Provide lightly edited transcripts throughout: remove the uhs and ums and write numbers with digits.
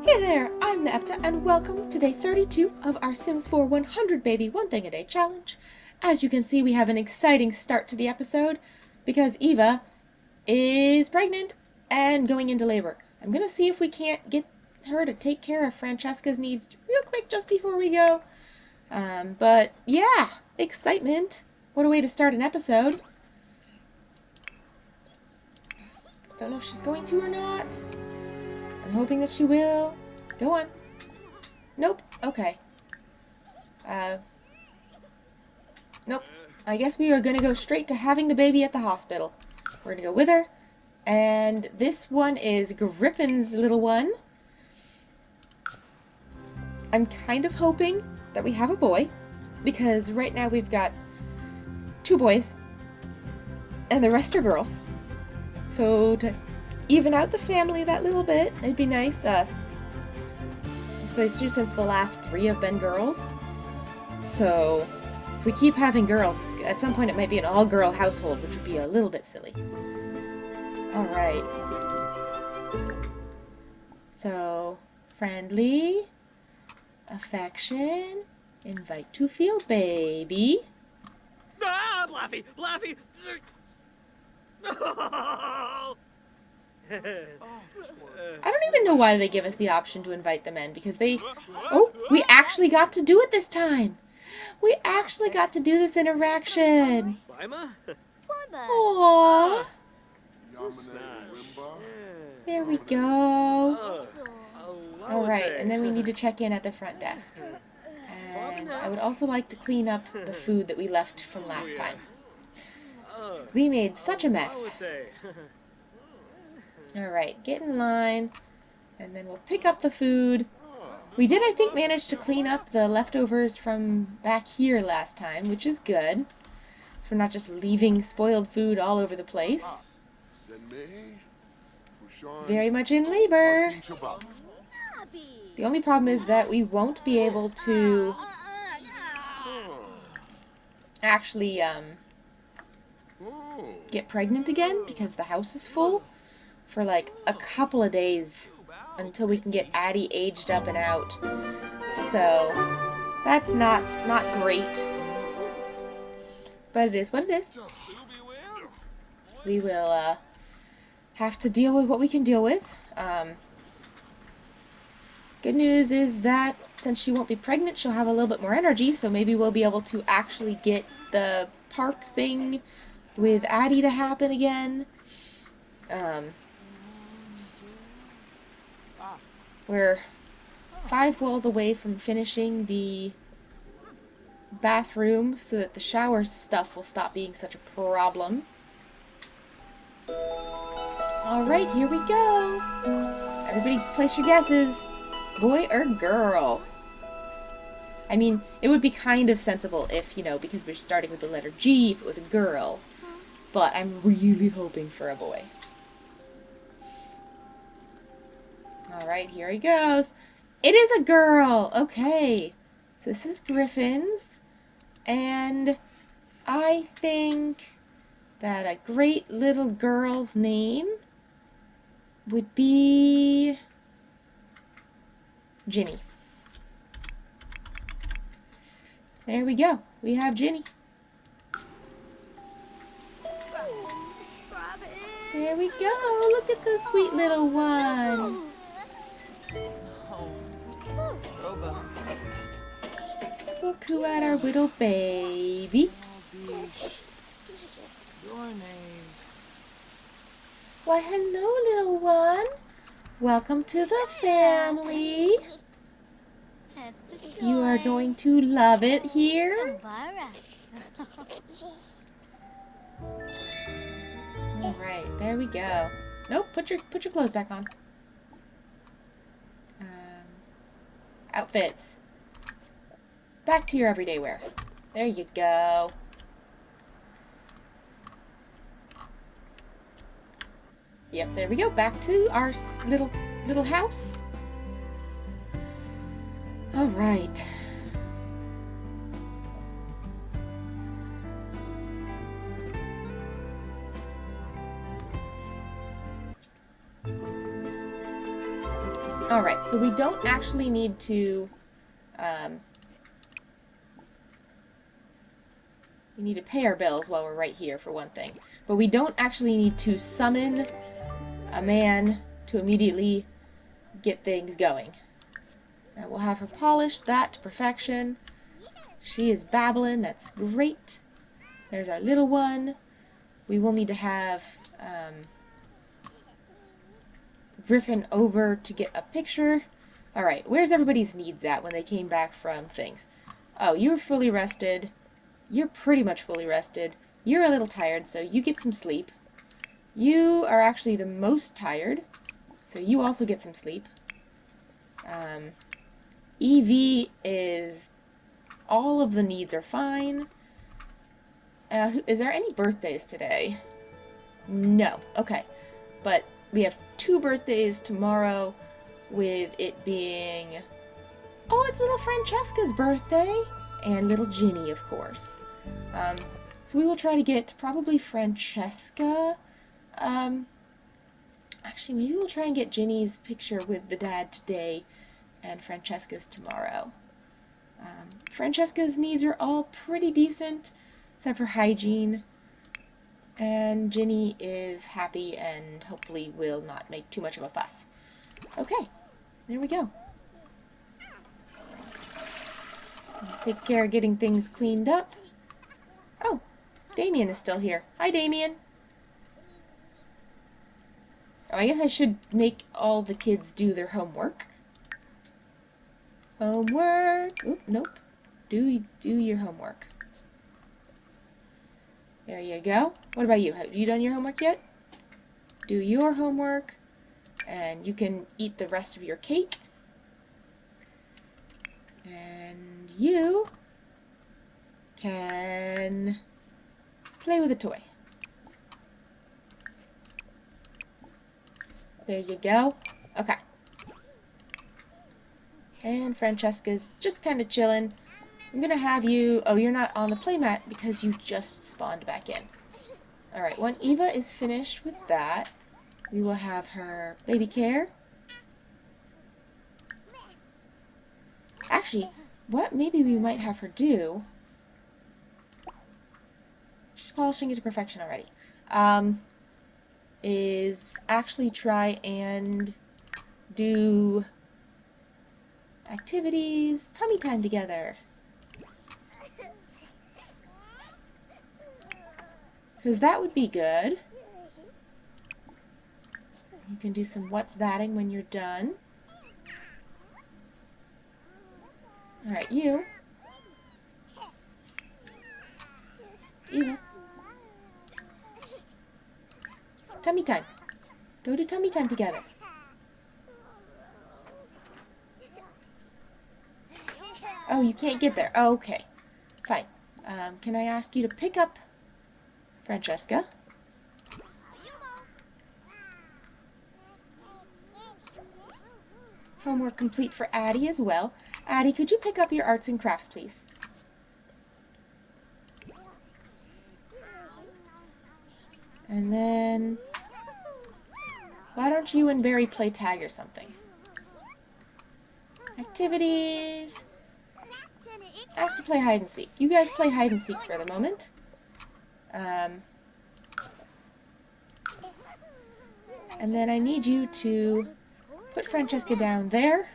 Hey there, I'm Nepta, and welcome to day 32 of our Sims 4 100 Baby One Thing a Day challenge. As you can see, we have an exciting start to the episode because Eva is pregnant and going into labor. I'm going to see if we can't get her to take care of Francesca's needs real quick just before we go. But yeah, excitement. What a way to start an episode. Don't know if she's going to or not. I'm hoping that she will. Go on. Nope. Okay. Nope. I guess we are going to go straight to having the baby at the hospital. We're going to go with her. And this one is Griffin's little one. I'm kind of hoping that we have a boy, because right now we've got 2 boys, and the rest are girls. So to even out the family that little bit, it'd be nice, especially since the last 3 have been girls. So if we keep having girls, at some point it might be an all-girl household, which would be a little bit silly. Alright. So, friendly, affection, invite to field, baby. Ah, Bluffy! Bluffy! I don't even know why they give us the option to invite them in, because they... Oh, we actually got to do it this time! We actually got to do this interaction! Lima? Aww! There we go. Alright, and then we need to check in at the front desk. And I would also like to clean up the food that we left from last time. We made such a mess. Alright, get in line, and then we'll pick up the food. We did, I think, manage to clean up the leftovers from back here last time, which is good. So we're not just leaving spoiled food all over the place. Very much in labor. The only problem is that we won't be able to actually get pregnant again because the house is full for like a couple of days until we can get Addie aged up and out. So that's not great, but it is what it is. We will have to deal with what we can deal with. Good news is that since she won't be pregnant, she'll have a little bit more energy, so maybe we'll be able to actually get the park thing with Addie to happen again. We're 5 walls away from finishing the bathroom so that the shower stuff will stop being such a problem. Alright, here we go. Everybody place your guesses. Boy or girl? I mean, it would be kind of sensible if, because we're starting with the letter G, if it was a girl. But I'm really hoping for a boy. Alright, here he goes. It is a girl! Okay. So this is Griffin's. And I think that a great little girl's name would be Ginny. There we go. We have Ginny. There we go. Look at the sweet little one. We'll coo at our little baby. Why, hello, little one. Welcome to the family. You are going to love it here. Alright, there we go. Nope, put your clothes back on. Outfits. Back to your everyday wear. There you go. Yep, there we go. Back to our little house. All right. Alright, so we don't actually need to, we need to pay our bills while we're right here, for one thing. But we don't actually need to summon a man to immediately get things going. And we'll have her polish that to perfection. She is babbling, that's great. There's our little one. We will need to have Griffin over to get a picture. Alright, where's everybody's needs at when they came back from things? Oh, you were fully rested. You're pretty much fully rested. You're a little tired, so you get some sleep. You are actually the most tired, so you also get some sleep. Evie is... all of the needs are fine. Is there any birthdays today? No. Okay. But we have 2 birthdays tomorrow, with it being... oh, it's little Francesca's birthday! And little Ginny, of course. So we will try to get probably Francesca. Actually, maybe we'll try and get Ginny's picture with the dad today, and Francesca's tomorrow. Francesca's needs are all pretty decent, except for hygiene. And Ginny is happy and hopefully will not make too much of a fuss. Okay, there we go. Take care of getting things cleaned up. Oh, Damien is still here. Hi, Damien. Oh, I guess I should make all the kids do their homework. Homework. Oop, nope. Do your homework. There you go. What about you? Have you done your homework yet? Do your homework. And you can eat the rest of your cake. And you can play with a toy. There you go. Okay. And Francesca's just kind of chilling. I'm going to have you... oh, you're not on the playmat because you just spawned back in. Alright, when Eva is finished with that, we will have her baby care. Actually, what maybe we might have her do... she's polishing it to perfection already. Is actually try and do activities, tummy time together. Because that would be good. You can do some what's thatting when you're done. Alright, you. Eva. Tummy time. Go do tummy time together. Oh, you can't get there. Oh, okay. Fine. Can I ask you to pick up Francesca? Homework complete for Addie as well. Addie, could you pick up your arts and crafts, please? And then... why don't you and Barry play tag or something? Activities... asked to play hide and seek. You guys play hide and seek for the moment. And then I need you to put Francesca down there.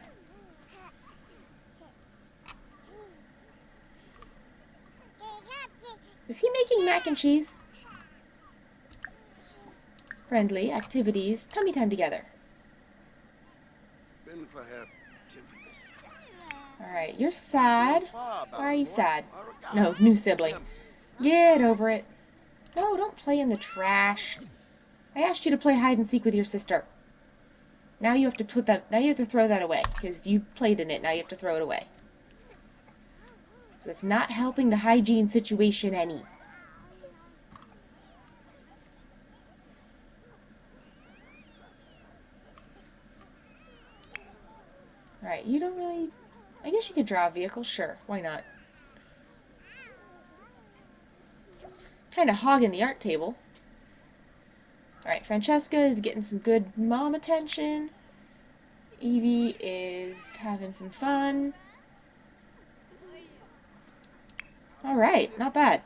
Is he making mac and cheese? Friendly, activities, tummy time together. Alright, you're sad. Why are you sad? No, new sibling. Get over it. No, don't play in the trash. I asked you to play hide and seek with your sister. Now you have to put that, now you have to throw that away, because you played in it, now you have to throw it away. It's not helping the hygiene situation any. Alright, you don't really... I guess you could draw a vehicle, sure, why not? Kind of hogging the art table. Alright, Francesca is getting some good mom attention. Evie is having some fun. Alright, not bad.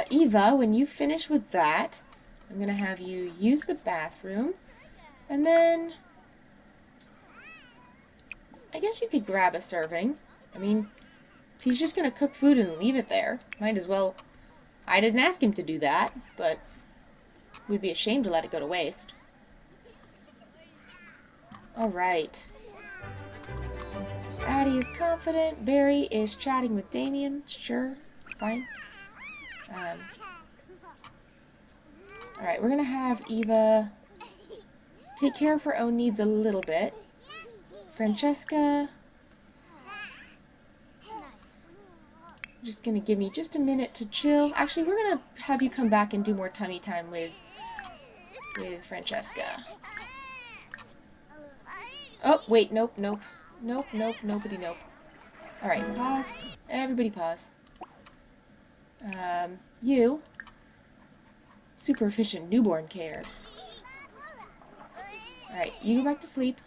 Eva, when you finish with that, I'm going to have you use the bathroom. And then, I guess you could grab a serving. I mean, if he's just going to cook food and leave it there, might as well. I didn't ask him to do that, but we'd be ashamed to let it go to waste. Alright. Addie is confident. Barry is chatting with Damien. Sure, fine. Alright, we're going to have Eva take care of her own needs a little bit. Francesca, just going to give me just a minute to chill. Actually, we're going to have you come back and do more tummy time with Francesca. Oh, wait, nope. Nobody, nope. Alright, pause. Everybody pause. You. Super efficient newborn care. Alright, you go back to sleep.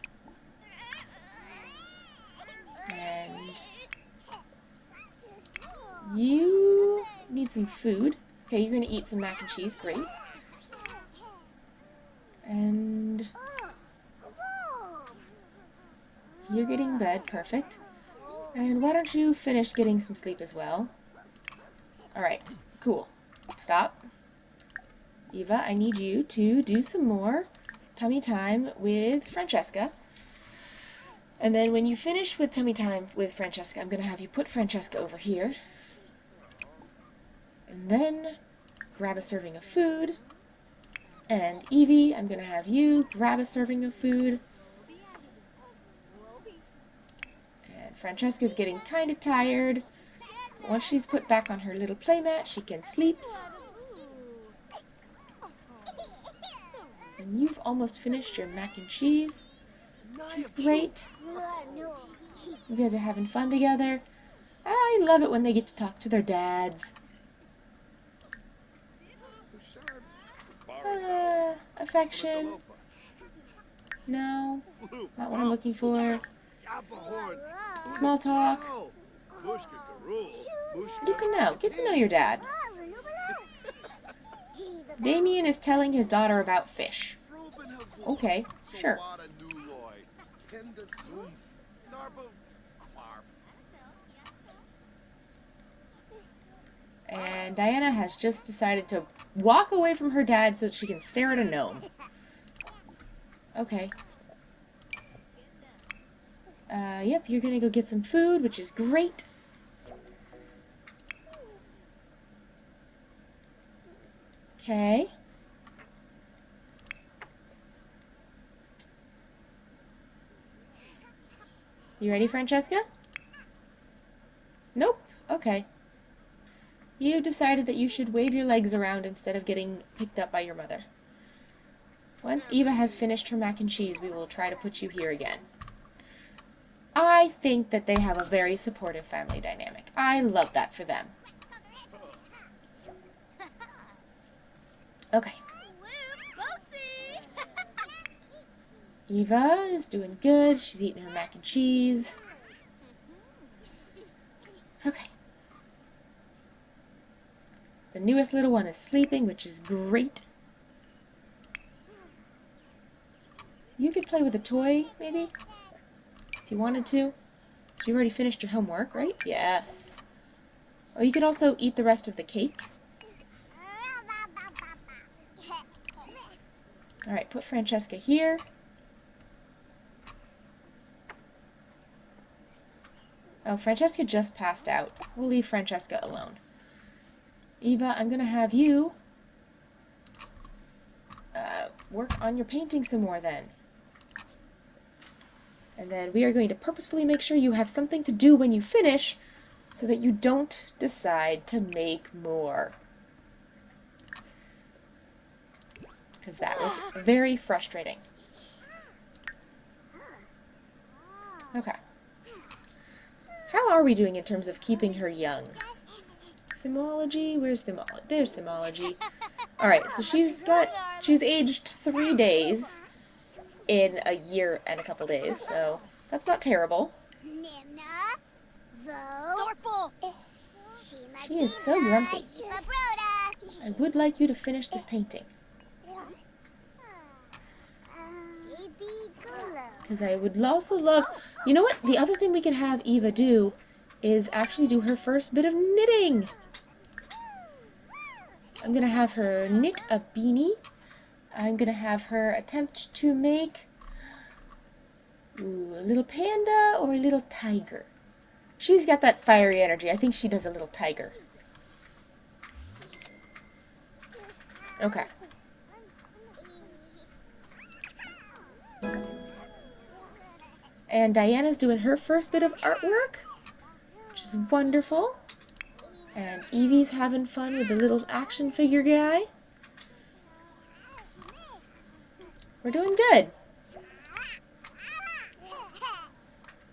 And you need some food. Okay, you're gonna eat some mac and cheese, great. And you're getting in bed, perfect. And why don't you finish getting some sleep as well? Alright, cool. Stop. Eva, I need you to do some more tummy time with Francesca. And then when you finish with tummy time with Francesca, I'm going to have you put Francesca over here. And then grab a serving of food. And Evie, I'm going to have you grab a serving of food. And Francesca's getting kind of tired. But once she's put back on her little playmat, she can sleep. And you've almost finished your mac and cheese. Which is great. You guys are having fun together. I love it when they get to talk to their dads. Affection. No, not what I'm looking for. Small talk. Get to know your dad. Damien is telling his daughter about fish. Okay, sure. And Diana has just decided to walk away from her dad so that she can stare at a gnome. Okay. Yep, you're gonna go get some food, which is great. Okay. You ready, Francesca? Nope. Okay. You decided that you should wave your legs around instead of getting picked up by your mother. Once Eva has finished her mac and cheese, we will try to put you here again. I think that they have a very supportive family dynamic. I love that for them. Okay. Eva is doing good. She's eating her mac and cheese. Okay. The newest little one is sleeping, which is great. You could play with a toy, maybe? If you wanted to. You already finished your homework, right? Yes. Oh, you could also eat the rest of the cake. Alright, put Francesca here. Oh, Francesca just passed out. We'll leave Francesca alone. Eva, I'm going to have you work on your painting some more then. And then we are going to purposefully make sure you have something to do when you finish so that you don't decide to make more. Because that was very frustrating. Okay. How are we doing in terms of keeping her young? Simology? Where's Simology? There's Simology. Alright, so she's aged 3 days in a year and a couple days, so that's not terrible. She is so grumpy. I would like you to finish this painting. Because I would also love... You know what? The other thing we can have Eva do is actually do her first bit of knitting. I'm going to have her knit a beanie. I'm going to have her attempt to make a little panda or a little tiger. She's got that fiery energy. I think she does a little tiger. Okay. And Diana's doing her first bit of artwork, which is wonderful. And Evie's having fun with the little action figure guy. We're doing good.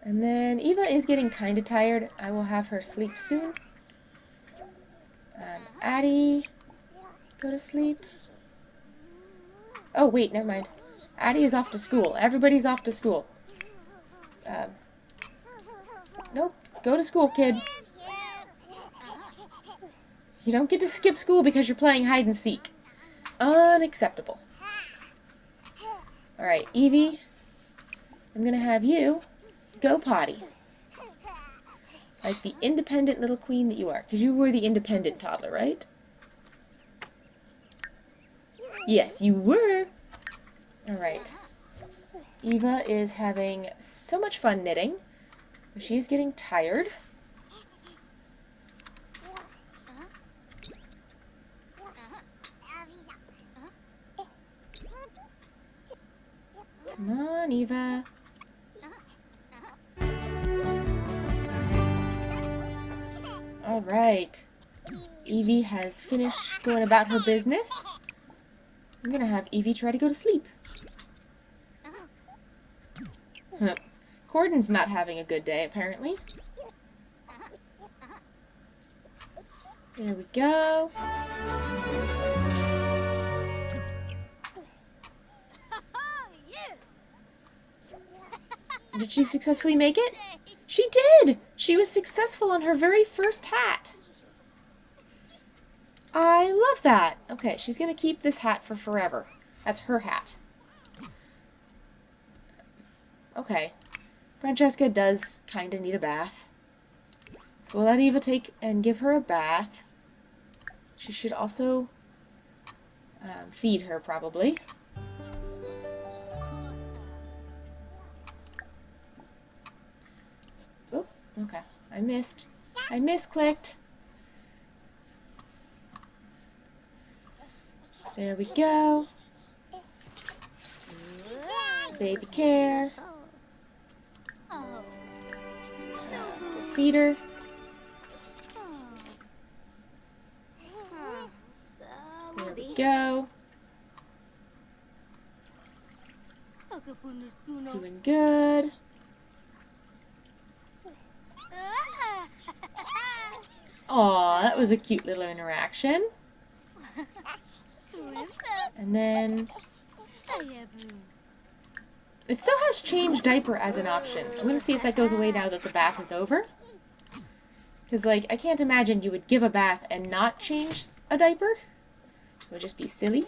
And then Eva is getting kind of tired. I will have her sleep soon. Addie, go to sleep. Oh, wait, never mind. Addie is off to school. Everybody's off to school. Nope. Go to school, kid. You don't get to skip school because you're playing hide and seek. Unacceptable. Alright, Evie, I'm going to have you go potty. Like the independent little queen that you are. Because you were the independent toddler, right? Yes, you were. Alright. Eva is having so much fun knitting. She's getting tired. Come on, Eva. Alright. Evie has finished going about her business. I'm gonna have Evie try to go to sleep. Gordon's not having a good day, apparently. There we go. Did she successfully make it? She did! She was successful on her very first hat. I love that. Okay, she's going to keep this hat for forever. That's her hat. Okay. Francesca does kind of need a bath. So we'll let Eva take and give her a bath. She should also feed her, probably. Oh, okay. I misclicked. There we go. Baby care. Feed her. There we go. Doing good. Aw, that was a cute little interaction. And then it still has change diaper as an option. I'm going to see if that goes away now that the bath is over. Because, like, I can't imagine you would give a bath and not change a diaper. It would just be silly.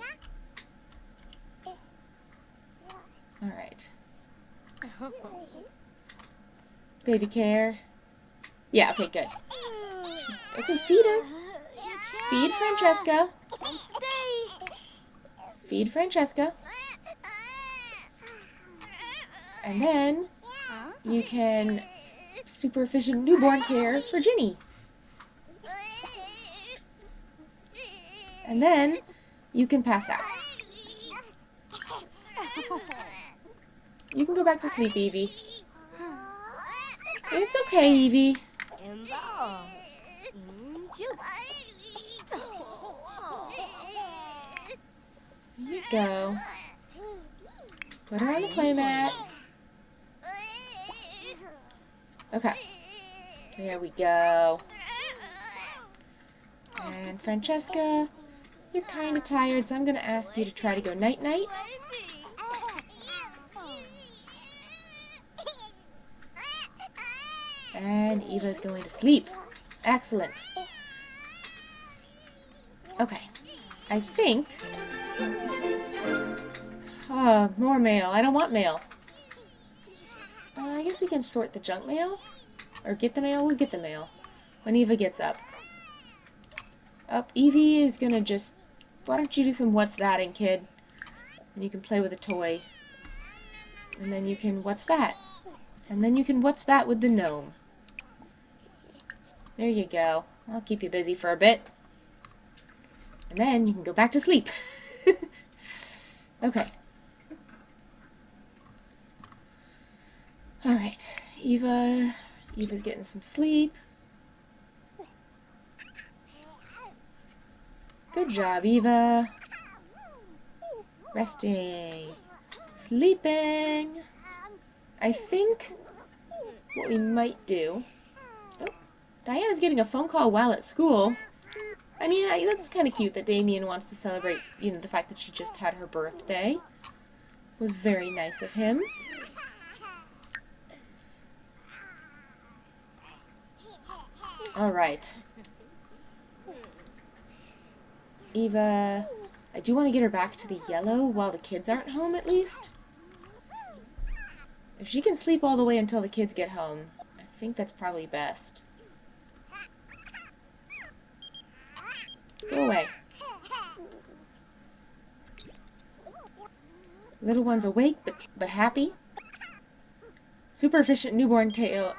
Alright. Baby care. Yeah, okay, good. Okay, feed her. Feed Francesca. Feed Francesca. And then you can super efficient newborn care for Ginny. And then you can pass out. You can go back to sleep, Evie. It's okay, Evie. Here you go. Put her on the playmat. Okay. There we go. And Francesca, You're kind of tired, so I'm going to ask you to try to go night-night. And Eva's going to sleep. Excellent. Okay. I think... Oh, more mail. I don't want mail. I guess we can sort the junk mail. Or get the mail. We'll get the mail when Eva gets up. Evie is gonna just... Why don't you do some what's thatting, kid? And you can play with a toy. And then you can what's that? And then you can what's that with the gnome. There you go. I'll keep you busy for a bit. And then you can go back to sleep. Okay. Alright. Eva's getting some sleep. Good job, Eva. Resting. Sleeping. I think what we might do... Oh, Diana's getting a phone call while at school. I mean, that's kind of cute that Damien wants to celebrate, the fact that she just had her birthday. It was very nice of him. Alright. Eva, I do want to get her back to the yellow while the kids aren't home, at least. If she can sleep all the way until the kids get home, I think that's probably best. Go away. Little one's awake, but happy. Super efficient newborn care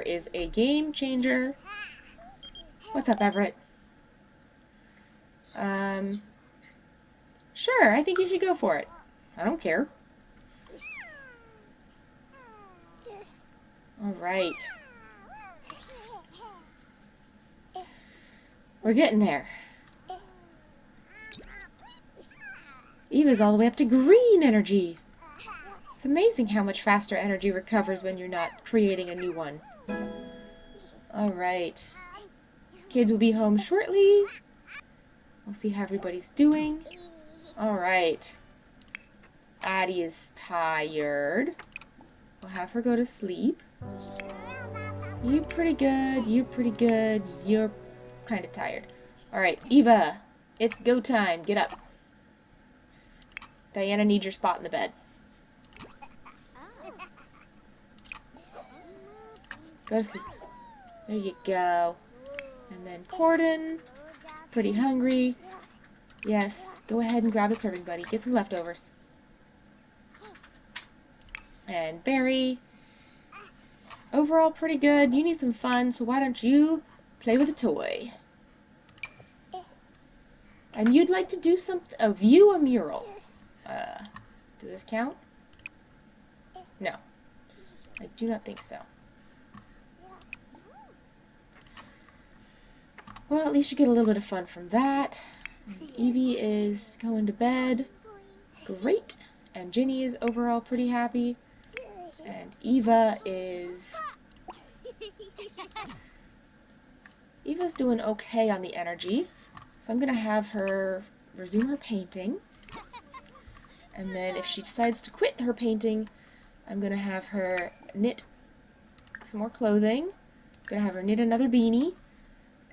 is a game changer. What's up, Everett? Sure, I think you should go for it. I don't care. Alright. We're getting there. Eva's all the way up to green energy. It's amazing how much faster energy recovers when you're not creating a new one. Alright. Kids will be home shortly. We'll see how everybody's doing. Alright. Addie is tired. We'll have her go to sleep. You're pretty good. You're pretty good. You're kind of tired. Alright, Eva. It's go time. Get up. Diana needs your spot in the bed. Go to sleep. There you go. And then Corden. Pretty hungry. Yes, go ahead and grab a serving, buddy. Get some leftovers. And Barry. Overall, pretty good. You need some fun, so why don't you play with a toy? And you'd like to do view a mural. Does this count? No. I do not think so. Well, at least you get a little bit of fun from that. And Evie is going to bed. Great. And Ginny is overall pretty happy. And Eva's doing okay on the energy. So I'm going to have her resume her painting. And then if she decides to quit her painting, I'm going to have her knit some more clothing. I'm going to have her knit another beanie.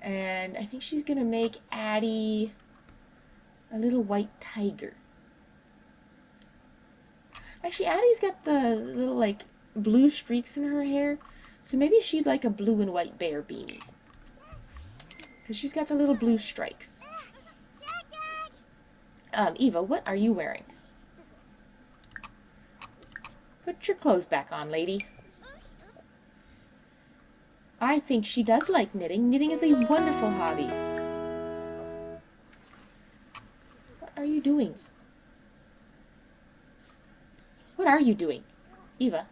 And I think she's going to make Addie a little white tiger. Actually, Addie's got the little, like, blue streaks in her hair. So maybe she'd like a blue and white bear beanie. Because she's got the little blue stripes. Eva, what are you wearing? Put your clothes back on, lady. I think she does like knitting. Knitting is a wonderful hobby. What are you doing? What are you doing, Eva?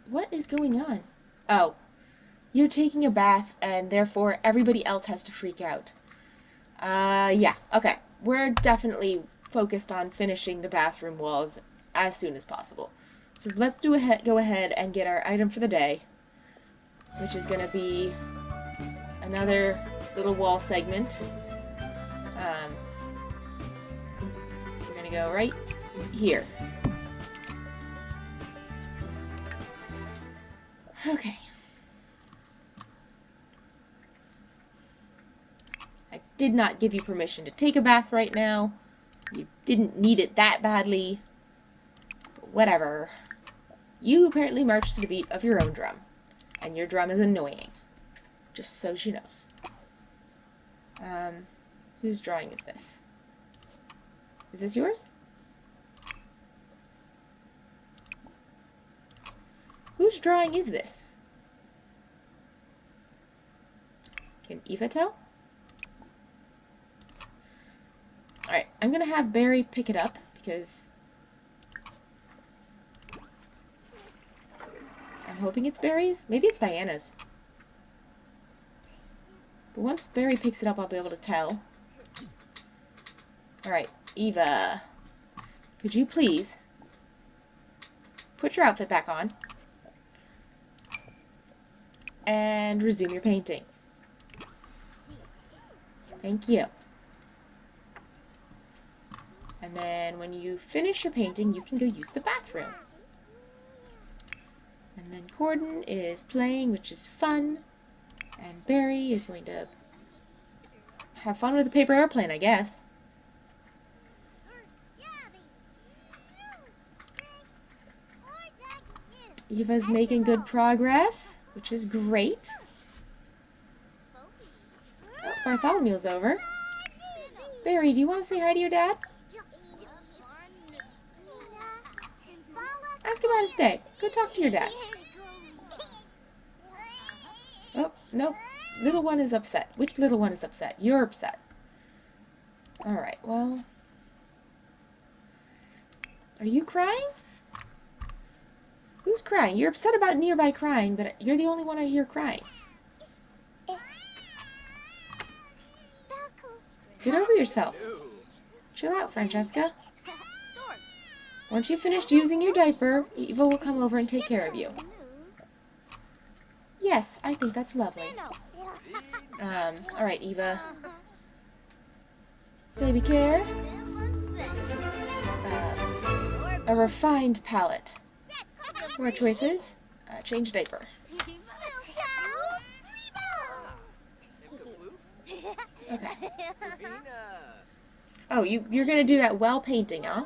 What is going on? Oh, you're taking a bath and therefore everybody else has to freak out. Yeah, okay. We're definitely focused on finishing the bathroom walls as soon as possible. So let's go ahead and get our item for the day, which is going to be another little wall segment. So we're going to go right here. Okay. I did not give you permission to take a bath right now. You didn't need it that badly. But whatever. You apparently march to the beat of your own drum. And your drum is annoying. Just so she knows. Whose drawing is this? Is this yours? Whose drawing is this? Can Eva tell? Alright, I'm gonna have Barry pick it up because I'm hoping it's Barry's. Maybe it's Diana's. But once Barry picks it up, I'll be able to tell. Alright, Eva, could you please put your outfit back on and resume your painting? Thank you. And then when you finish your painting, you can go use the bathroom. And then Corden is playing, which is fun. And Barry is going to have fun with the paper airplane, I guess. Eva's making good progress, which is great. Oh, Bartholomew's over. Barry, do you want to say hi to your dad? Ask him how to stay. Go talk to your dad. Oh, no. Little one is upset. Which little one is upset? You're upset. Alright, well. Are you crying? Who's crying? You're upset about nearby crying, but you're the only one I hear crying. Get over yourself. Chill out, Francesca. Once you've finished using your diaper, Eva will come over and take care of you. Yes, I think that's lovely. Alright, Eva. Baby care. A refined palette. More choices. Change diaper. Okay. Oh, you're gonna do that while painting, huh?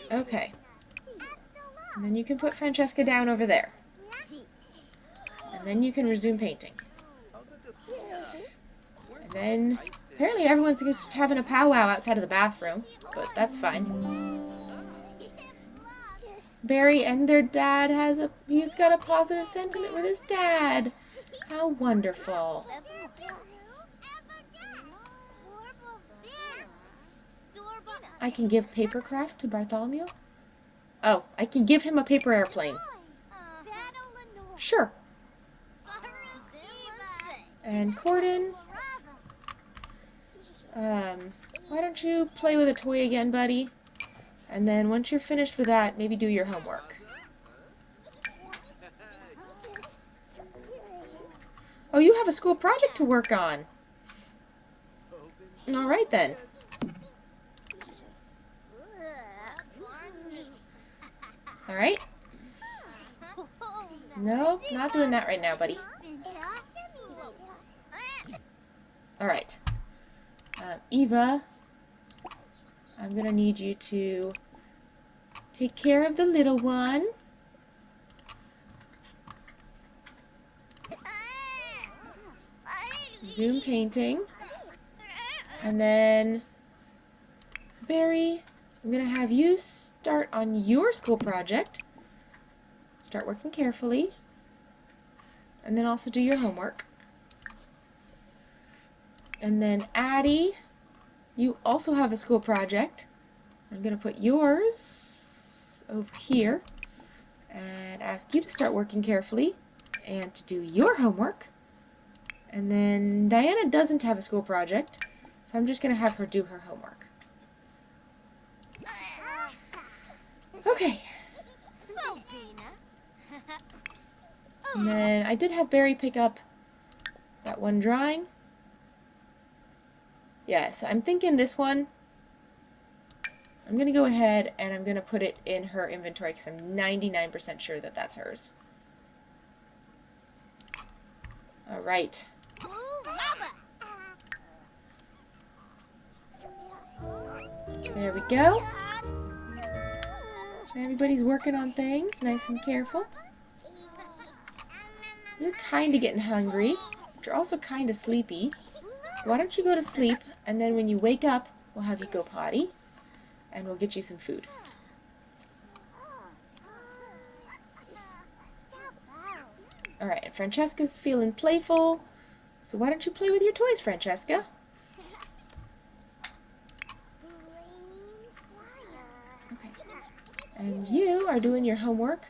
Okay. And then you can put Francesca down over there. And then you can resume painting. And then, apparently everyone's just having a powwow outside of the bathroom. But that's fine. Barry and their dad he's got a positive sentiment with his dad. How wonderful. I can give papercraft to Bartholomew? Oh, I can give him a paper airplane. Sure. And Corden, why don't you play with a toy again, buddy? And then once you're finished with that, maybe do your homework. Oh, you have a school project to work on. All right, then. All right. Nope, not doing that right now, buddy. All right. Eva, I'm going to need you to take care of the little one. Resume painting. And then, Barry, I'm going to have you start on your school project. Start working carefully. And then also do your homework. And then Addie, you also have a school project. I'm going to put yours over here and ask you to start working carefully and to do your homework. And then Diana doesn't have a school project, so I'm just going to have her do her homework. Okay. And then I did have Barry pick up that one drawing. Yeah, so I'm thinking this one, I'm going to go ahead and I'm going to put it in her inventory because I'm 99% sure that that's hers. Alright. There we go. Everybody's working on things, nice and careful. You're kind of getting hungry, but you're also kind of sleepy. Why don't you go to sleep, and then when you wake up, we'll have you go potty, and we'll get you some food. Alright, and Francesca's feeling playful, so why don't you play with your toys, Francesca? Okay. And you are doing your homework.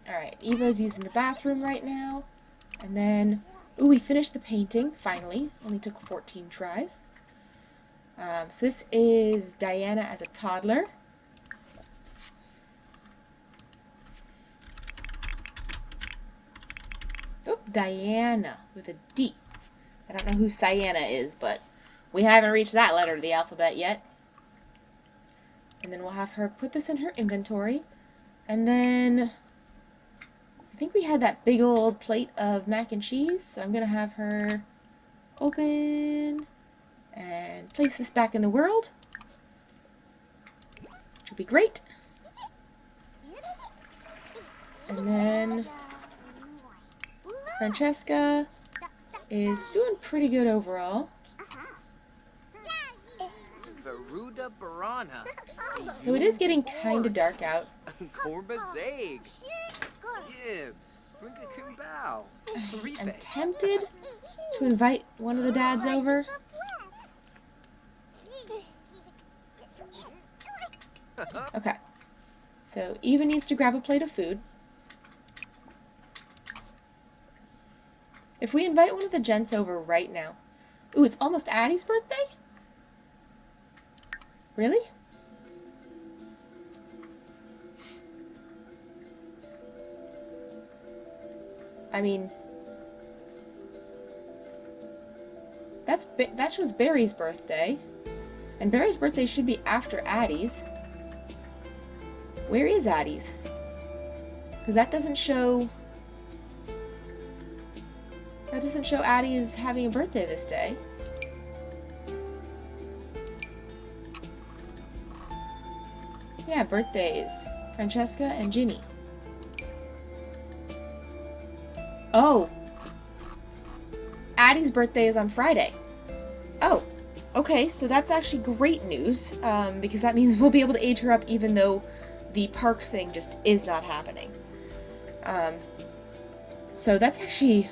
Alright, Eva's using the bathroom right now. And then, ooh, we finished the painting, finally. Only took 14 tries. So this is Diana as a toddler. Oh, Diana with a D. I don't know who Sienna is, but we haven't reached that letter of the alphabet yet. And then we'll have her put this in her inventory. And then I think we had that big old plate of mac and cheese, so I'm going to have her open and place this back in the world, which will be great. And then Francesca is doing pretty good overall. So it is getting kind of dark out. I'm tempted to invite one of the dads over. Okay. So Eva needs to grab a plate of food. If we invite one of the gents over right now. Ooh, it's almost Addie's birthday? Really? I mean, that was Barry's birthday. And Barry's birthday should be after Addie's. Where is Addie's? Because that doesn't show Addie is having a birthday this day. Yeah, birthdays. Francesca and Ginny. Oh. Addie's birthday is on Friday. Oh. Okay, so that's actually great news, because that means we'll be able to age her up even though the park thing just is not happening. So that's actually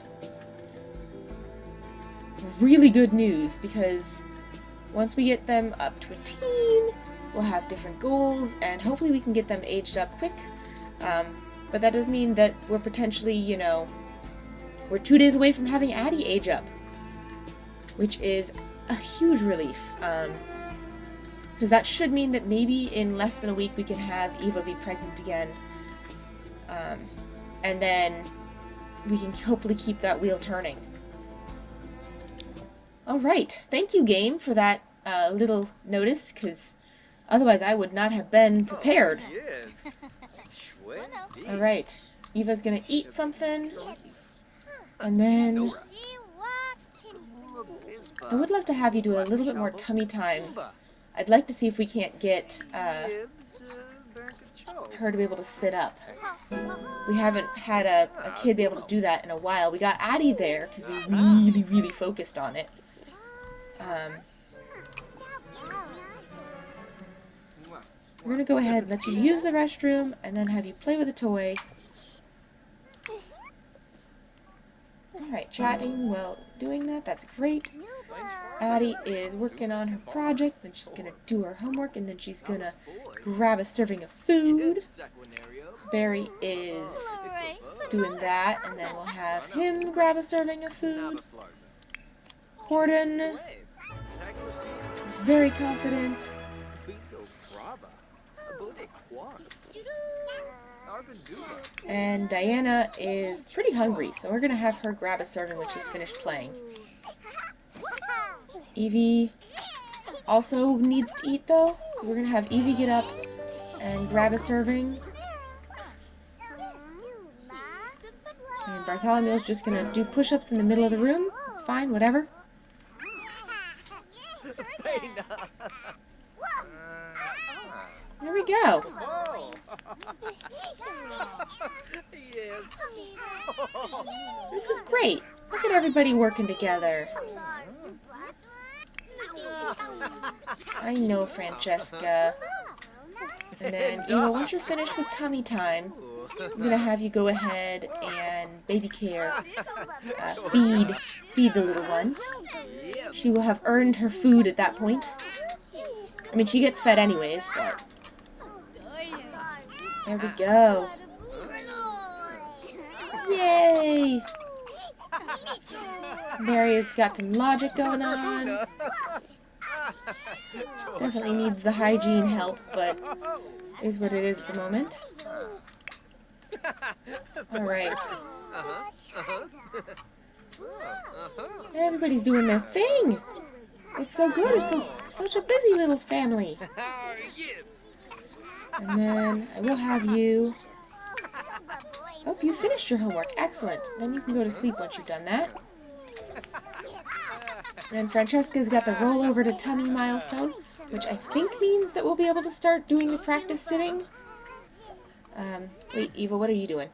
really good news, because once we get them up to a teen, we'll have different goals, and hopefully we can get them aged up quick. But that does mean that we're potentially, we're 2 days away from having Addie age up, which is a huge relief. Because that should mean that maybe in less than a week we can have Eva be pregnant again. And then we can hopefully keep that wheel turning. Alright, thank you, game, for that little notice, because otherwise I would not have been prepared. Alright, Eva's gonna eat something, and then I would love to have you do a little bit more tummy time. I'd like to see if we can't get her to be able to sit up. We haven't had a kid be able to do that in a while. We got Addie there because we really, really focused on it. We're going to go ahead and let you use the restroom and then have you play with a toy. Alright, chatting while doing that. That's great. Addie is working on her project, then she's going to do her homework, and then she's going to grab a serving of food. Barry is doing that, and then we'll have him grab a serving of food. Gordon is very confident. And Diana is pretty hungry, so we're going to have her grab a serving when she's finished playing. Evie also needs to eat, though, so we're going to have Evie get up and grab a serving. And Bartholomew's just going to do push-ups in the middle of the room. It's fine, whatever. There we go. This is great. Look at everybody working together. I know, Francesca. And then, Eva, once you're finished with tummy time, I'm going to have you go ahead and baby care, feed the little one. She will have earned her food at that point. I mean, she gets fed anyways, but... There we go. Yay! Mary's got some logic going on. Definitely needs the hygiene help, but is what it is at the moment. Alright. Everybody's doing their thing! It's so good, it's such a busy little family. And then I will have you... Oh, you finished your homework. Excellent. Then you can go to sleep once you've done that. And Francesca's got the roll over to tummy milestone, which I think means that we'll be able to start doing the practice sitting. Wait, Eva, what are you doing?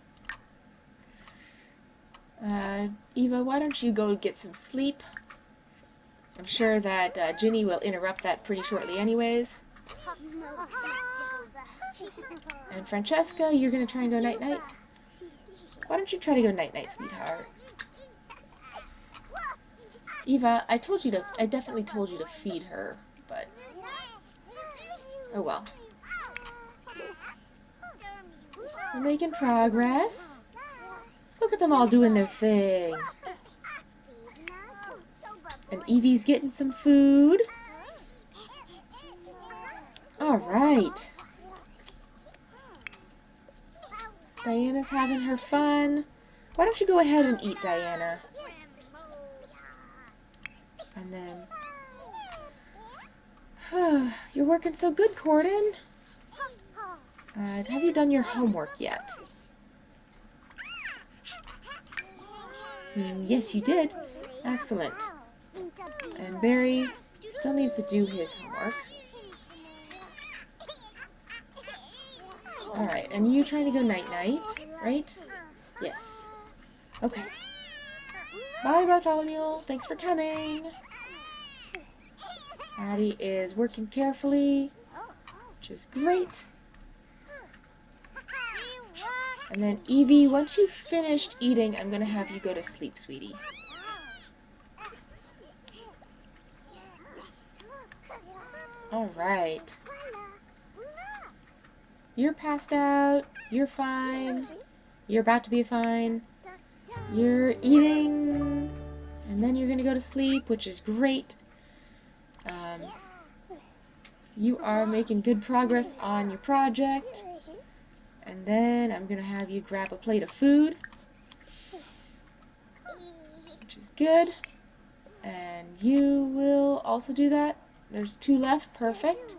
Eva, why don't you go get some sleep? I'm sure that Ginny will interrupt that pretty shortly anyways. And Francesca, you're going to try and go night-night? Why don't you try to go night-night, sweetheart? Eva, I definitely told you to feed her, but... Oh well. We're making progress. Look at them all doing their thing. And Evie's getting some food. Alright. Diana's having her fun. Why don't you go ahead and eat, Diana? And then... You're working so good, Corden. Have you done your homework yet? Yes, you did. Excellent. And Barry still needs to do his homework. Alright, and you trying to go night-night, right? Yes. Okay. Bye, Bartholomew. Thanks for coming. Addie is working carefully, which is great. And then Evie, once you've finished eating, I'm going to have you go to sleep, sweetie. Alright. You're passed out. You're fine. You're about to be fine. You're eating. And then you're going to go to sleep, which is great. You are making good progress on your project. And then I'm going to have you grab a plate of food, which is good. And you will also do that. There's 2 left. Perfect.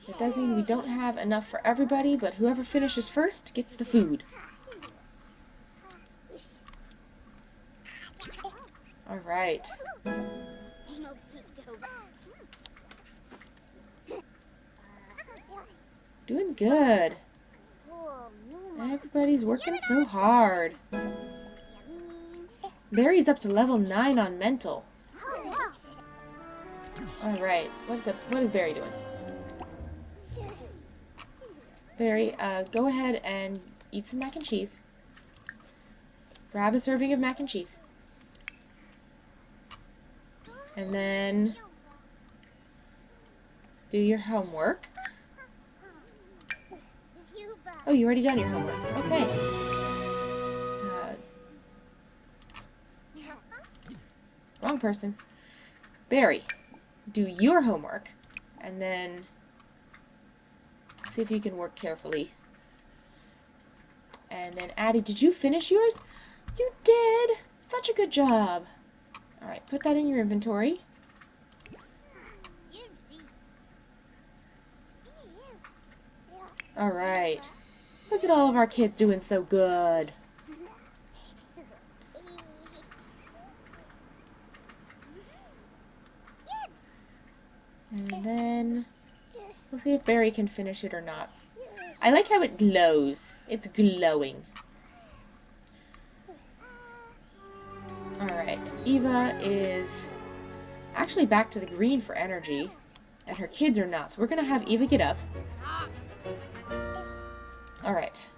It does mean we don't have enough for everybody, but whoever finishes first gets the food. Alright. Doing good. Everybody's working so hard. Barry's up to level 9 on mental. Alright, what is Barry doing? Barry, go ahead and eat some mac and cheese. Grab a serving of mac and cheese. And then do your homework. Oh, you already done your homework. Okay. Wrong person. Barry, do your homework. And then see if you can work carefully. And then Addie, did you finish yours? You did! Such a good job. Alright, put that in your inventory. Alright. Look at all of our kids doing so good. And then we'll see if Barry can finish it or not. I like how it glows. It's glowing. Alright, Eva is actually back to the green for energy, and her kids are not. So we're going to have Eva get up. Alright.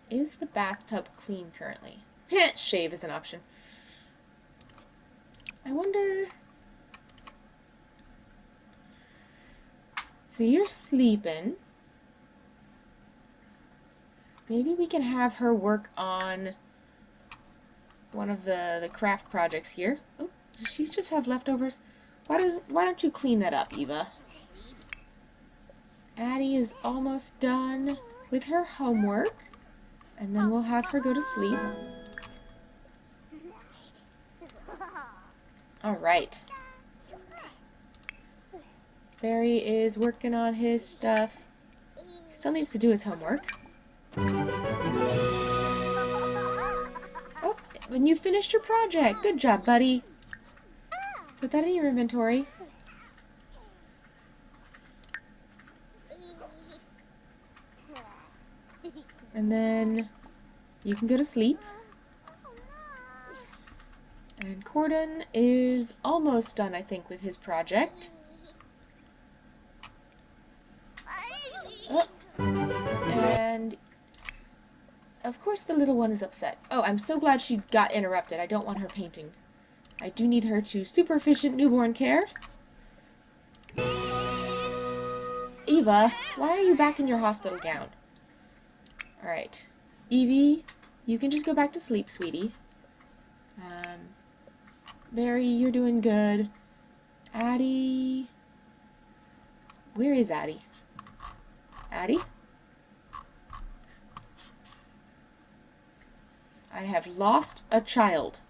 Is the bathtub clean currently? Shave is an option. I wonder... So you're sleeping. Maybe we can have her work on one of the craft projects here. Oh, does she just have leftovers? Why don't you clean that up, Eva? Addie is almost done with her homework. And then we'll have her go to sleep. Alright. Barry is working on his stuff. Still needs to do his homework. Oh, when you finished your project. Good job, buddy. Put that in your inventory. And then you can go to sleep. And Corden is almost done, I think, with his project. Oh. And of course the little one is upset. Oh, I'm so glad she got interrupted. I don't want her painting. I do need her to super efficient newborn care. Eva, why are you back in your hospital gown? Alright. Evie, you can just go back to sleep, sweetie. Barry, you're doing good. Addie... Where is Addie? Addie? I have lost a child.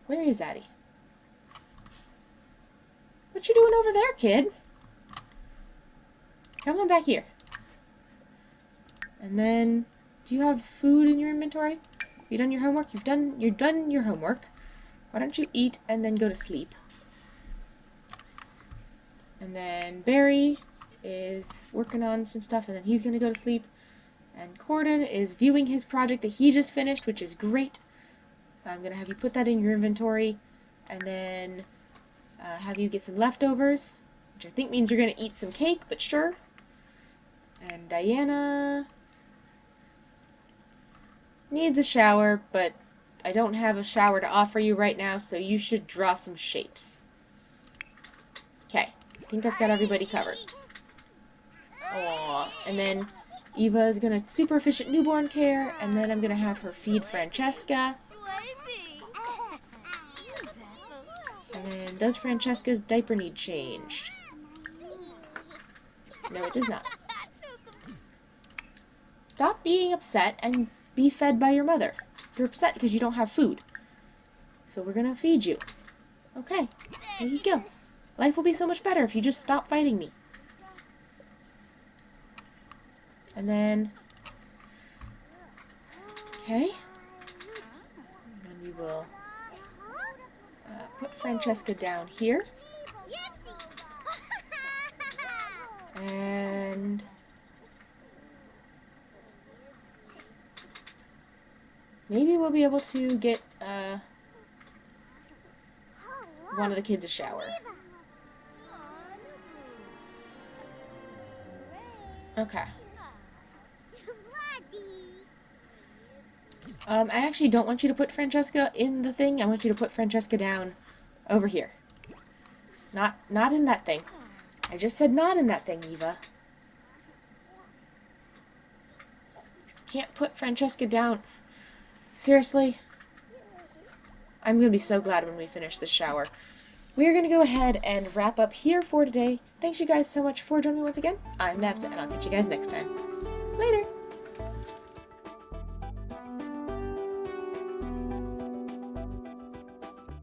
Where is Addie? What you doing over there, kid? Come on back here. And then, do you have food in your inventory? Have you done your homework? You've done your homework. Why don't you eat and then go to sleep? And then Barry is working on some stuff and then he's going to go to sleep. And Corden is viewing his project that he just finished, which is great. I'm going to have you put that in your inventory and then have you get some leftovers, which I think means you're going to eat some cake, but sure. And Diana needs a shower, but I don't have a shower to offer you right now, so you should draw some shapes. Okay, I think that's got everybody covered. Aww. And then Eva is going to super efficient newborn care, and then I'm going to have her feed Francesca. And then, does Francesca's diaper need changed? No, it does not. Stop being upset and be fed by your mother. You're upset because you don't have food. So we're going to feed you. Okay, there you go. Life will be so much better if you just stop fighting me. And then... Okay. And then we will put Francesca down here. And... maybe we'll be able to get one of the kids a shower. Okay. I actually don't want you to put Francesca in the thing. I want you to put Francesca down over here. Not in that thing. I just said not in that thing, Eva. Can't put Francesca down. Seriously? I'm going to be so glad when we finish this shower. We are going to go ahead and wrap up here for today. Thanks you guys so much for joining me once again. I'm Neft, and I'll catch you guys next time. Later!